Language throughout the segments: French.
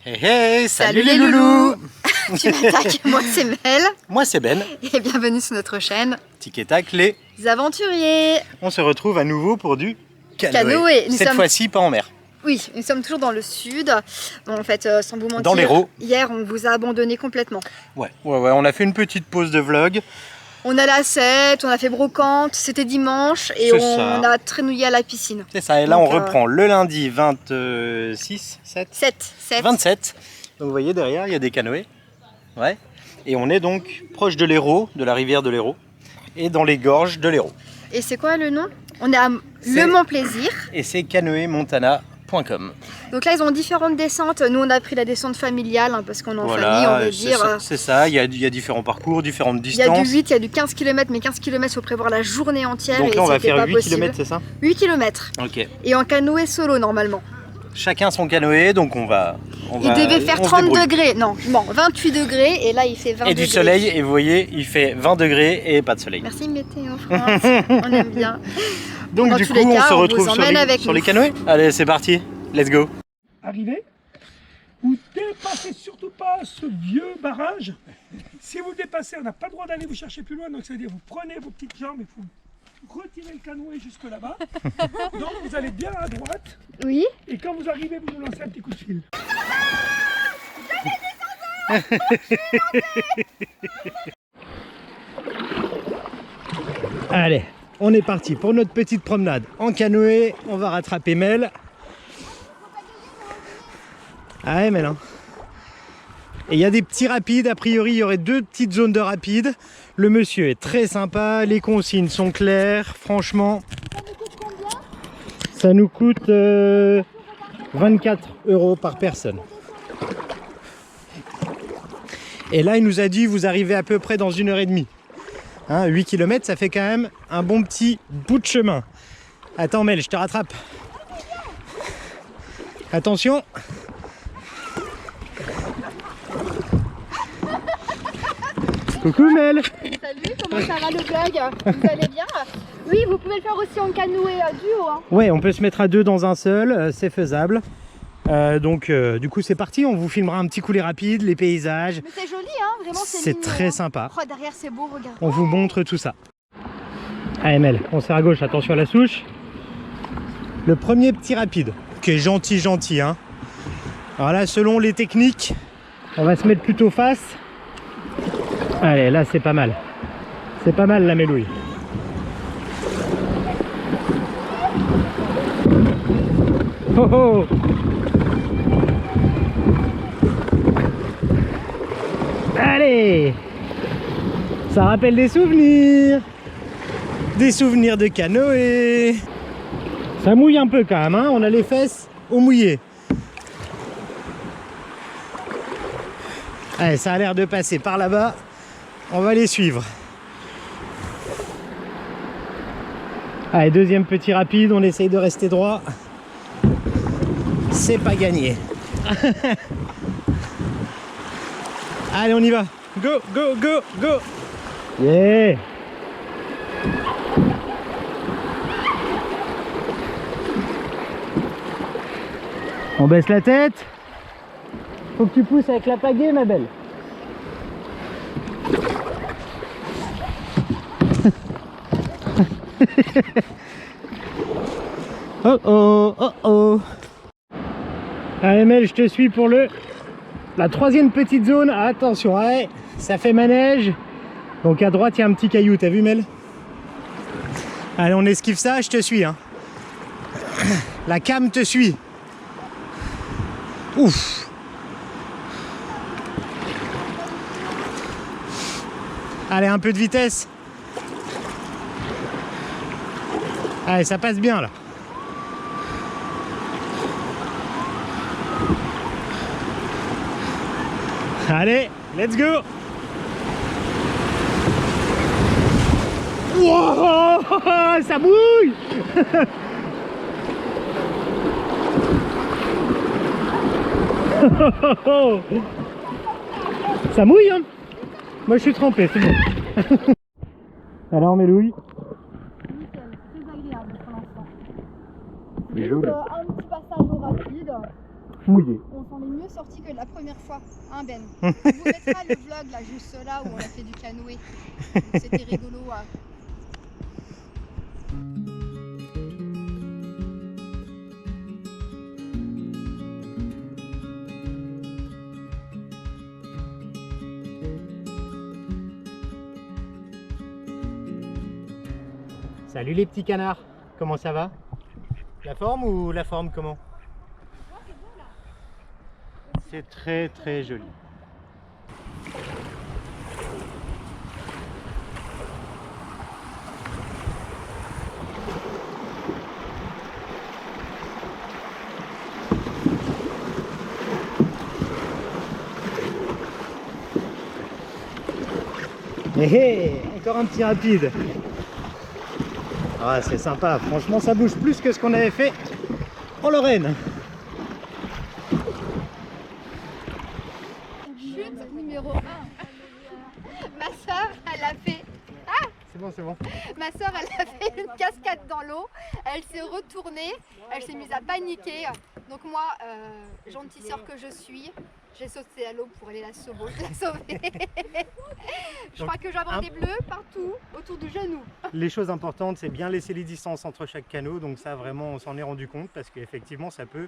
Hey hey, salut les loulous. Tu m'attaques, moi c'est Mel. Moi c'est Ben. Et bienvenue sur notre chaîne Tic et tac, les aventuriers. On se retrouve à nouveau pour du canoë. Canoë. Cette fois-ci pas en mer. Oui, nous sommes toujours dans le sud. Bon, en fait, sans vous mentir, dans l'Hérault. Hier on vous a abandonné complètement. Ouais, on a fait une petite pause de vlog. On a la 7, on a fait brocante, c'était dimanche et on a traînouillé à la piscine. C'est ça, et là donc, on reprend le lundi 26, 7. 27. Donc vous voyez derrière, il y a des canoës. Ouais. Et on est donc proche de l'Hérault, de la rivière de l'Hérault, et dans les gorges de l'Hérault. Et c'est quoi le nom? On est à Le Mont Plaisir. Et c'est canoemontana.com. Donc là, ils ont différentes descentes. Nous, on a pris la descente familiale, hein, parce qu'on est en famille, on veut dire. C'est ça, il y a différents parcours, différentes distances. Il y a du 8, il y a du 15 km, mais 15 km, il faut prévoir la journée entière. Donc là, on va faire 8 km, c'est ça? 8 km. Ok. Et en canoë solo, normalement. Chacun son canoë, donc on va il devait faire 30 degrés, non, 28 degrés, et là il fait 20 degrés. Et du soleil, et vous voyez, il fait 20 degrés et pas de soleil. Merci Météo France, on aime bien. Donc dans du coup, on se retrouve sur les canoës. Allez, c'est parti, let's go. Arrivez, vous dépassez surtout pas ce vieux barrage. Si vous le dépassez, on n'a pas le droit d'aller vous chercher plus loin, donc c'est-à-dire vous prenez vos petites jambes et vous retirez le canoë jusque là-bas. Donc vous allez bien à droite. Oui. Et quand vous arrivez, vous nous lancez un petit coup de fil. Allez, on est parti pour notre petite promenade en canoë. On va rattraper Mel. Ah ouais, Mel, hein. Et il y a des petits rapides, a priori il y aurait 2 petites zones de rapides. Le monsieur est très sympa, les consignes sont claires, franchement. Ça nous coûte 24 € par personne. Et là il nous a dit vous arrivez à peu près dans 1h30. Hein, 8 km ça fait quand même un bon petit bout de chemin. Attends Mel, je te rattrape. Attention. Coucou Mel. Salut, comment ça va le vlog? Vous allez bien? Oui, vous pouvez le faire aussi en canoë duo. Hein. Ouais, on peut se mettre à 2 dans un seul, c'est faisable. Du coup c'est parti, on vous filmera un petit coup les rapides, les paysages. Mais c'est joli, hein, vraiment c'est très sympa. Oh, derrière c'est beau, regarde. On vous montre tout ça. Allez Mel, on serre à gauche, attention à la souche. Le premier petit rapide, qui est gentil, hein. Alors là, selon les techniques, on va se mettre plutôt face. Allez, là c'est pas mal. C'est pas mal la mélouille. Oh oh! Allez! Ça rappelle des souvenirs! Des souvenirs de canoë! Ça mouille un peu quand même, hein? On a les fesses au mouillé. Allez, ça a l'air de passer par là-bas. On va les suivre. Allez, deuxième petit rapide, on essaye de rester droit. C'est pas gagné. Allez, on y va. Go, go, go, go. Yeah. On baisse la tête. Faut que tu pousses avec la pagaie, ma belle. Oh oh, oh oh. Allez Mel, je te suis pour la 3e petite zone. Attention, ouais, ça fait manège. Donc à droite, il y a un petit caillou, t'as vu Mel? Allez, on esquive ça, je te suis, hein. La cam te suit. Ouf. Allez, un peu de vitesse. Allez, ça passe bien là. Allez, let's go. Wow, ça mouille. Ça mouille, hein. Moi je suis trempé, c'est bon. Alors Mélouille? Nickel, très agréable pour l'instant. Bijou. Un petit passage au rapide. mouillé. On s'en est mieux sorti que la première fois, hein Ben. On vous mettra le vlog là, juste là où on a fait du canoë. C'était rigolo. Salut les petits canards, comment ça va? La forme ou la forme comment? C'est très très joli. Encore un petit rapide. Ah, c'est sympa, franchement ça bouge plus que ce qu'on avait fait en Lorraine. Chute numéro 1. Ma soeur, elle a fait... Ah! C'est bon, c'est bon. Ma soeur, elle a fait une cascade dans l'eau. Elle s'est retournée, elle s'est mise à paniquer. Donc moi, gentille sœur que je suis, j'ai sauté à l'eau pour aller la sauver. Je crois que je vais avoir des bleus partout autour du genou. Les choses importantes, c'est bien laisser les distances entre chaque canot. Donc ça, vraiment, on s'en est rendu compte parce qu'effectivement, ça peut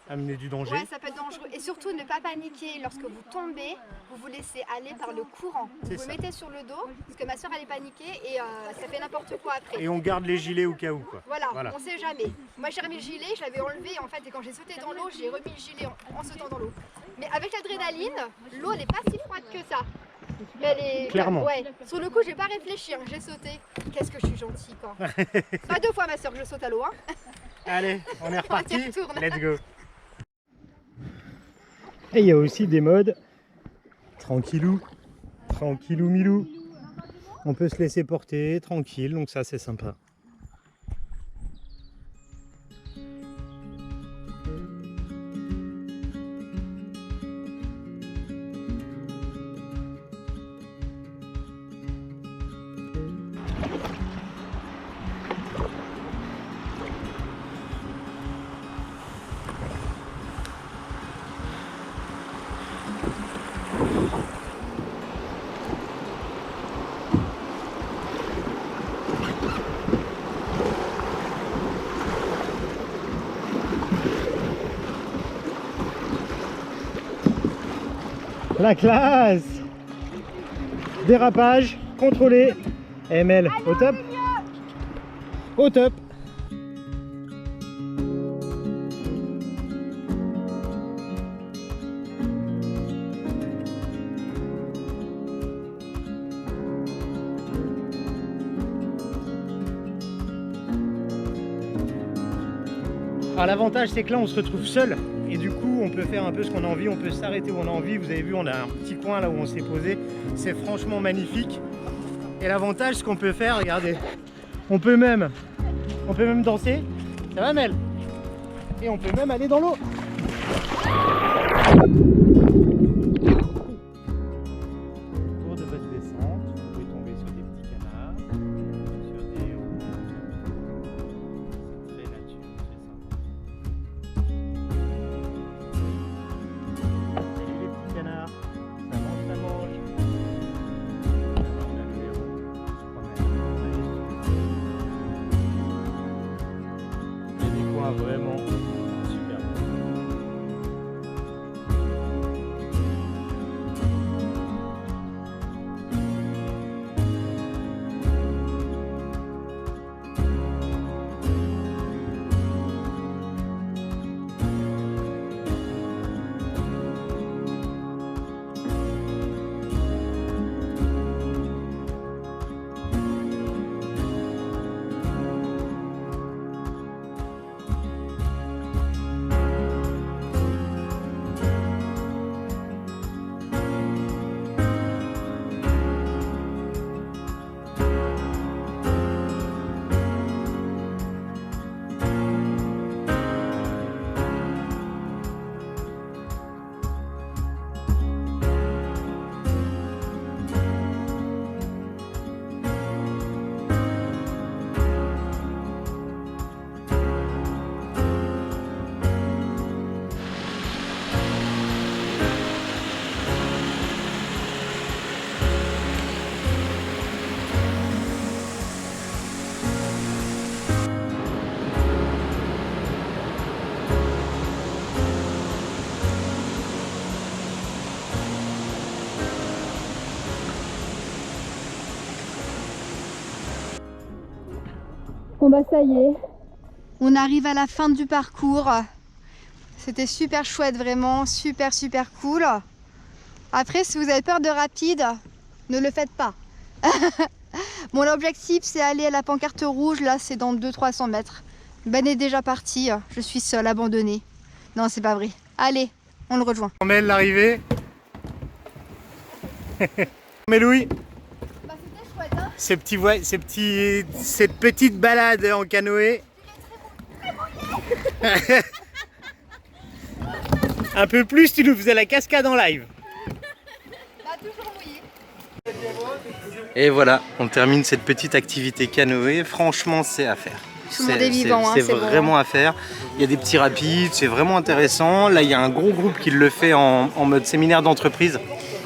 amener du danger. Ouais, ça peut être dangereux. Et surtout, ne pas paniquer. Lorsque vous tombez, vous vous laissez aller par le courant. Vous vous mettez sur le dos, parce que ma soeur, elle est paniquée et ça fait n'importe quoi après. Et on garde les gilets au cas où, quoi. Voilà. On sait jamais. Moi, j'ai remis le gilet, je l'avais enlevé en fait, et quand j'ai sauté dans l'eau, j'ai remis le gilet en sautant dans l'eau. Mais avec l'adrénaline, l'eau, elle n'est pas si froide que ça. Mais elle est... Clairement. Ouais. Sur le coup, j'ai pas réfléchi, hein. J'ai sauté. Qu'est-ce que je suis gentille, quoi. Pas 2 fois, ma soeur, je saute à l'eau. Hein. Allez, on est reparti. On y retourne. Let's go. Et il y a aussi des modes tranquillou, tranquillou milou. On peut se laisser porter tranquille, donc ça c'est sympa. La classe! Dérapage, contrôlé. ML, au top? Au top! Alors l'avantage c'est que là on se retrouve seul et du coup on peut faire un peu ce qu'on a envie, on peut s'arrêter où on a envie. Vous avez vu, on a un petit coin là où on s'est posé, c'est franchement magnifique. Et l'avantage ce qu'on peut faire, regardez, on peut même danser, ça va Mel? Et on peut même aller dans l'eau. Au cours de votre descente, vous pouvez tomber sur des petits canards, sur des roues. C'est très nature, très sympa. Salut les petits canards, ça mange, ça mange. On a le héros qui se promène. Il y a des coins vraiment super beaux. Bon bah ça y est, on arrive à la fin du parcours. C'était super chouette, vraiment, super cool. Après, si vous avez peur de rapide, ne le faites pas. Bon, l'objectif c'est aller à la pancarte rouge, là c'est dans 200-300 mètres. Ben est déjà parti, je suis seule, abandonnée. Non, c'est pas vrai. Allez, on le rejoint. On met l'arrivée. Mais Louis, Bah c'était chouette, hein. cette petite balade en canoë. Un peu plus, tu nous faisais la cascade en live. Bah toujours mouillé. Et voilà, on termine cette petite activité canoë. Franchement, c'est à faire. Tout le monde est vivant, c'est c'est vraiment bon. à faire. Il y a des petits rapides, c'est vraiment intéressant. Là, il y a un gros groupe qui le fait en mode séminaire d'entreprise.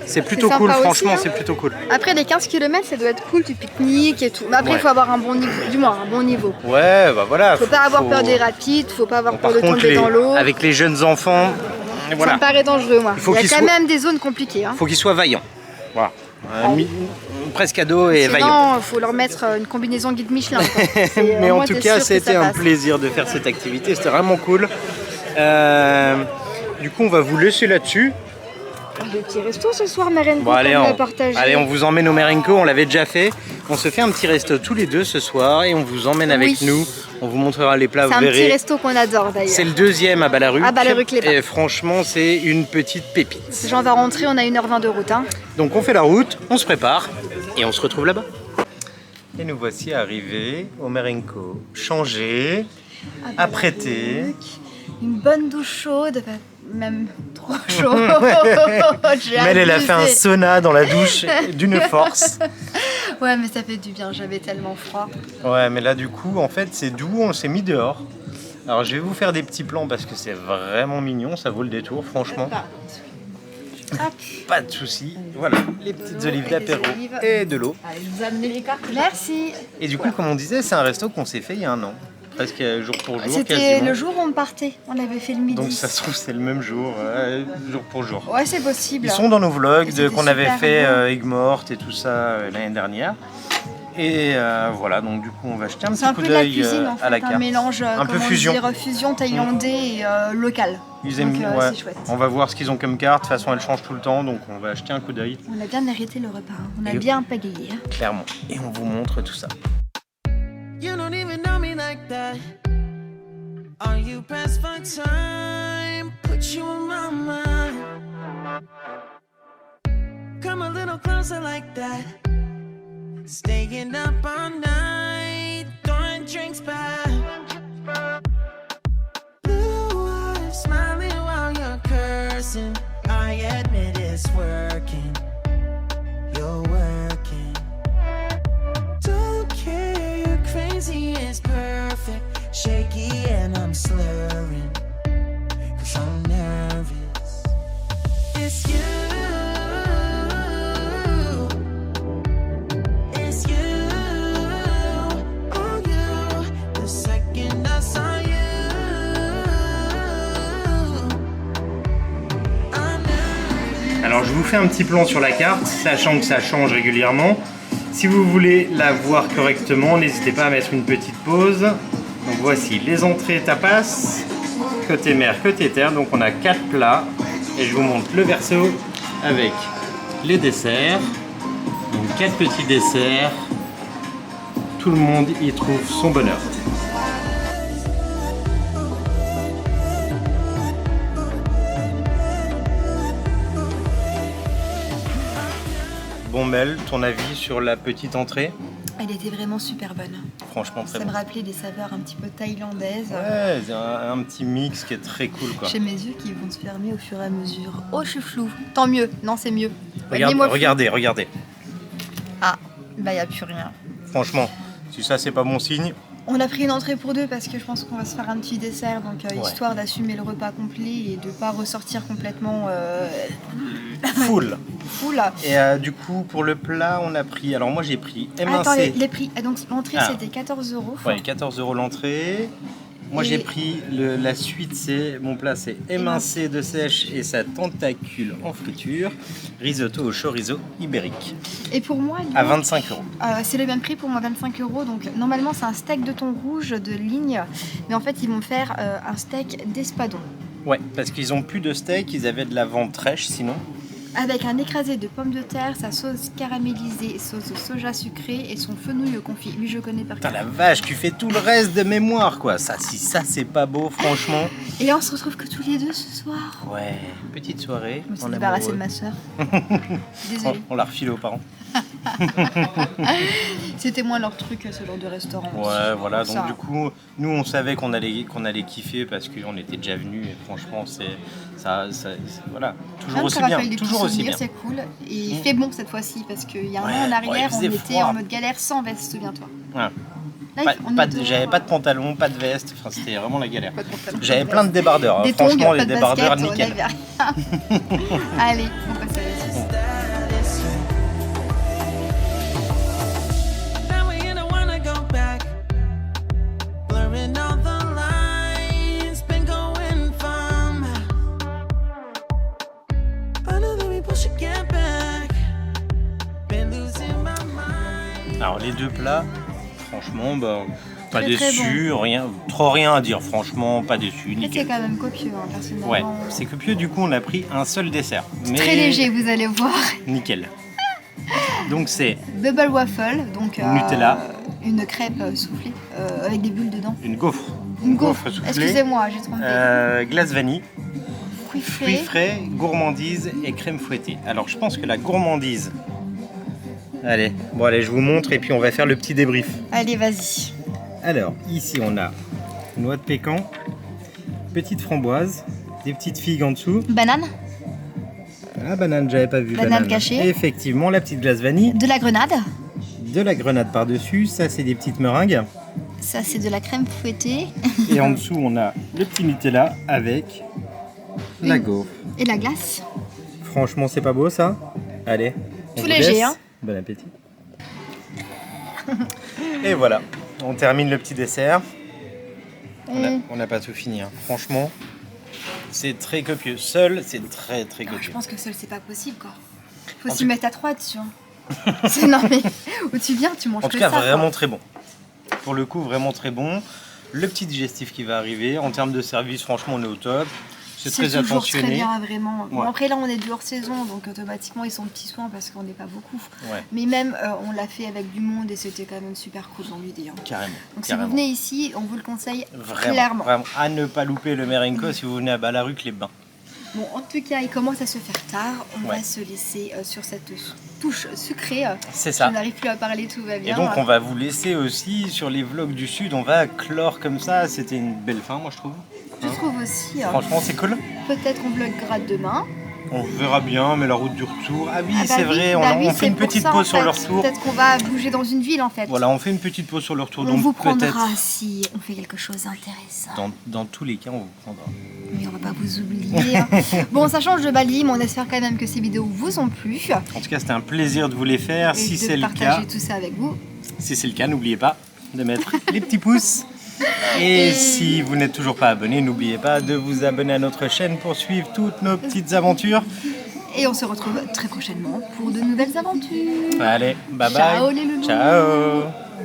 C'est plutôt sympa cool, aussi, franchement, hein. c'est plutôt cool. Après les 15 km, ça doit être cool, tu pique-niques et tout. Mais après, il Ouais. faut avoir un bon niveau, du moins un bon niveau. Ouais, bah voilà. Faut pas avoir peur des rapides, faut pas avoir Bon, peur par de contre, tomber dans l'eau. avec les jeunes enfants, Ça voilà, me paraît dangereux, moi. Il faut Il y a qu'ils quand soient- même des zones compliquées. Hein. faut qu'ils soient vaillants. Voilà. Presque ado et vaillant. Sinon, il faut leur mettre une combinaison guide Michelin. quoi. C'est- Mais au en moins, tout t'es cas, sûr que c'était ça un passe. plaisir de faire cette activité. C'était vraiment cool. Du coup, on va vous laisser là-dessus. Des petits restos ce soir, Marine. Bon, allez, on on vous emmène au Merenco, on l'avait déjà fait. On se fait un petit resto tous les deux ce soir et on vous emmène avec Oui. nous. On vous montrera les plats, C'est vous un petit verrez. resto qu'on adore d'ailleurs. C'est le deuxième à Ballaruc. À Ballaruc-les-Bains. Et franchement, c'est une petite pépite. Jean va rentrer, on a 1h20 de route. Hein. Donc on fait la route, on se prépare et on se retrouve là-bas. Et nous voici arrivés au Merenco. Changés, apprêtés. Une bonne douche chaude, enfin, même trop chaud. J'ai Mel, elle a fait un abusé. sauna dans la douche d'une force. Ouais, mais ça fait du bien, j'avais tellement froid. Ouais, mais là du coup, en fait, c'est doux, on s'est mis dehors. Alors je vais vous faire des petits plans parce que c'est vraiment mignon, ça vaut le détour, franchement. Pas de soucis. Voilà, les petites olives et des d'apéro olives. et de l'eau. Allez, je vous amener les cartes. Merci. Et du coup, comme on disait, c'est un resto qu'on s'est fait il y a un an. Presque jour pour jour, C'était quasiment. le jour où on partait, on avait fait le midi. Donc ça se trouve, c'est le même jour, jour pour jour. Ouais, c'est possible. Ils sont dans nos vlogs C'était qu'on avait super fait bon. Aigues-Mortes et tout ça l'année dernière. Et voilà, donc du coup, on va jeter un C'est petit un coup peu de la d'œil cuisine en fait, à la un carte. mélange Un peu comment fusion. dire, fusion thaïlandais et local. Ils aiment Donc, bien, ouais. c'est chouette. On va voir ce qu'ils ont comme carte. De toute façon, elle change tout le temps, donc on va jeter un coup d'œil, On a bien mérité le repas, hein. On a Et- bien pagayé. Hein. clairement. Et on vous montre tout ça. You don't even know me like that. Are you pressed for time? Put you on my mind. Come a little closer like that. Staying up all night, throwing drinks back. Blue eyes smiling while you're cursing. I admit it's working. You're working. Don't care, you're crazy, it's perfect. Shaky and I'm slurring, 'cause I'm nervous. It's you. It's you. Oh, you. The second I saw you, I knew. Alors, je vous fais un petit plan sur la carte, sachant que ça change régulièrement. Si vous voulez la voir correctement, n'hésitez pas à mettre une petite pause. Donc voici les entrées tapas, côté mer, côté terre. Donc on a 4 plats et je vous montre le verso avec les desserts. Donc 4 petits desserts. Tout le monde y trouve son bonheur. Bon Mel, ton avis sur la petite entrée? Elle était vraiment super bonne. Franchement très Ça bon. me rappelait des saveurs un petit peu thaïlandaises. Ouais, c'est un petit mix qui est très cool quoi. J'ai mes yeux qui vont se fermer au fur et à mesure. Oh, je suis floue. Tant mieux. Non, c'est mieux. Regardez, regardez, regardez. Ah, bah y a plus rien. Franchement, si ça c'est pas bon signe, On a pris une entrée pour deux parce que je pense qu'on va se faire un petit dessert, donc Ouais. histoire d'assumer le repas complet et de pas ressortir complètement full. full. Et du coup, pour le plat, on a pris. Alors moi j'ai pris M1C. Attends, les prix. Ah, donc l'entrée Ah. c'était 14 €. Ouais, 14 € l'entrée. Moi Et- j'ai pris la suite, c'est mon plat, c'est émincé de sèche et sa tentacule en friture, risotto au chorizo ibérique, Et pour moi, à 25 €. c'est le même prix pour moi, 25 €. Donc normalement, c'est un steak de thon rouge de ligne, mais en fait, ils vont faire un steak d'espadon Ouais, parce qu'ils ont plus de steak, ils avaient de la ventrèche sinon. avec un écrasé de pommes de terre, sa sauce caramélisée, sauce de soja sucré et son fenouil confit. Lui, je connais par Putain cœur. la vache, tu fais tout le reste de mémoire quoi. Ça, si ça c'est pas beau, franchement. Et là, on se retrouve que tous les deux ce soir. Ouais, petite soirée. Je me suis en débarrassée de amoureux. ma soeur. On, Désolée. on l'a refilé aux parents. C'était moins leur truc, ce genre de restaurant. Ouais, voilà. Donc Ça. du coup, nous on savait qu'on allait kiffer parce qu'on était déjà venus et franchement c'est voilà, toujours Même aussi ça bien, rappelle des petits toujours aussi souvenirs, bien. c'est cool. Et il fait bon cette fois-ci parce qu'il y a un Ouais, an en ouais, arrière, il on faisait était froid. en mode galère sans veste, souviens-toi. Ouais. Là, J'avais pas de pantalon, pas de veste, enfin c'était vraiment la galère. Pas de pantalon, J'avais pas de plein de veste. débardeurs, hein. Des tongs, Franchement pas les de débardeurs basket, nickel. on avait rien. Allez, on passe à la suite. Now we ain't wanna go back. Blurring all the lines, been going from. I know that we both should get back. Been losing my mind. Alors les deux plats, franchement, bah, pas Très, très déçu, rien à dire, franchement, pas déçu, En fait, c'est nickel. quand même copieux, hein, personnellement. Ouais, c'est copieux, du coup on a pris un seul dessert. Mais Très léger, vous allez voir. Nickel. Donc c'est Bubble waffle, donc Nutella. une crêpe soufflée avec des bulles dedans. une gaufre. Une gaufre. soufflée. Excusez-moi, j'ai trompé. Glace vanille, Fruits fruits frais. frais, gourmandise et crème fouettée. Alors je pense que la gourmandise... Allez, je vous montre et puis on va faire le petit débrief. Allez, vas-y. Alors, ici on a noix de pécan, petite framboise, des petites figues en dessous. Banane, Ah, banane, j'avais pas vu. Banane cachée. Et effectivement, la petite glace vanille, de la grenade. de la grenade par-dessus, ça c'est des petites meringues. Ça, c'est de la crème fouettée. Et en dessous, on a le petit Nutella avec la gaufre. Et la glace. Franchement, c'est pas beau ça? Allez, on Tout vous léger, laisse. hein. Bon appétit. Et voilà, on termine le petit dessert. On n'a pas tout fini, hein. Franchement, c'est très copieux. Seul, c'est très très Non, je copieux. pense que seul, c'est pas possible, quoi. Faut En s'y tout- mettre à 3 dessus. Hein. C'est non, mais où tu viens, tu manges En tout que cas, ça, vraiment quoi. très bon. Pour le coup, vraiment très bon. Le petit digestif qui va arriver. En termes de service, franchement, on est au top. C'est très toujours attentionné. très bien, vraiment. Bon, Ouais. après, là, on est du hors-saison, donc automatiquement, ils sont petits soins parce qu'on n'est pas beaucoup. Ouais, Mais même, on l'a fait avec du monde et c'était quand même super cool dans l'idée. Hein. carrément. Donc, si carrément. vous venez ici, on vous le conseille Vraiment, clairement. vraiment. À ne pas louper le Merenco si vous venez à Ballaruc les Bains. Bon, en tout cas, il commence à se faire tard. On Ouais. va se laisser sur cette touche sucrée. C'est ça. On n'arrive plus à parler, tout va bien. Et donc on va vous laisser aussi sur les vlogs du Sud, on va clore comme ça, c'était une belle fin moi je trouve. Je trouve aussi. Franchement c'est cool. Peut-être on vloguera demain. On verra bien, mais la route du retour. Ah oui Ah bah c'est oui, vrai, bah on oui, fait c'est une pour petite ça, pause en sur fait. le retour. Peut-être qu'on va bouger dans une ville en fait. Voilà, on fait une petite pause sur le retour, On donc vous peut-être prendra si on fait quelque chose d'intéressant. dans tous les cas on vous prendra. Mais on va pas vous oublier. Bon, ça change de Bali, mais on espère quand même que ces vidéos vous ont plu. En tout cas c'était un plaisir de vous les faire, Et si de c'est le partager cas. tout ça avec vous. Si c'est le cas, n'oubliez pas de mettre les petits pouces. Et si vous n'êtes toujours pas abonné, n'oubliez pas de vous abonner à notre chaîne pour suivre toutes nos petites aventures. Et on se retrouve très prochainement pour de nouvelles aventures. Allez, bye bye. Ciao les loulous. Ciao.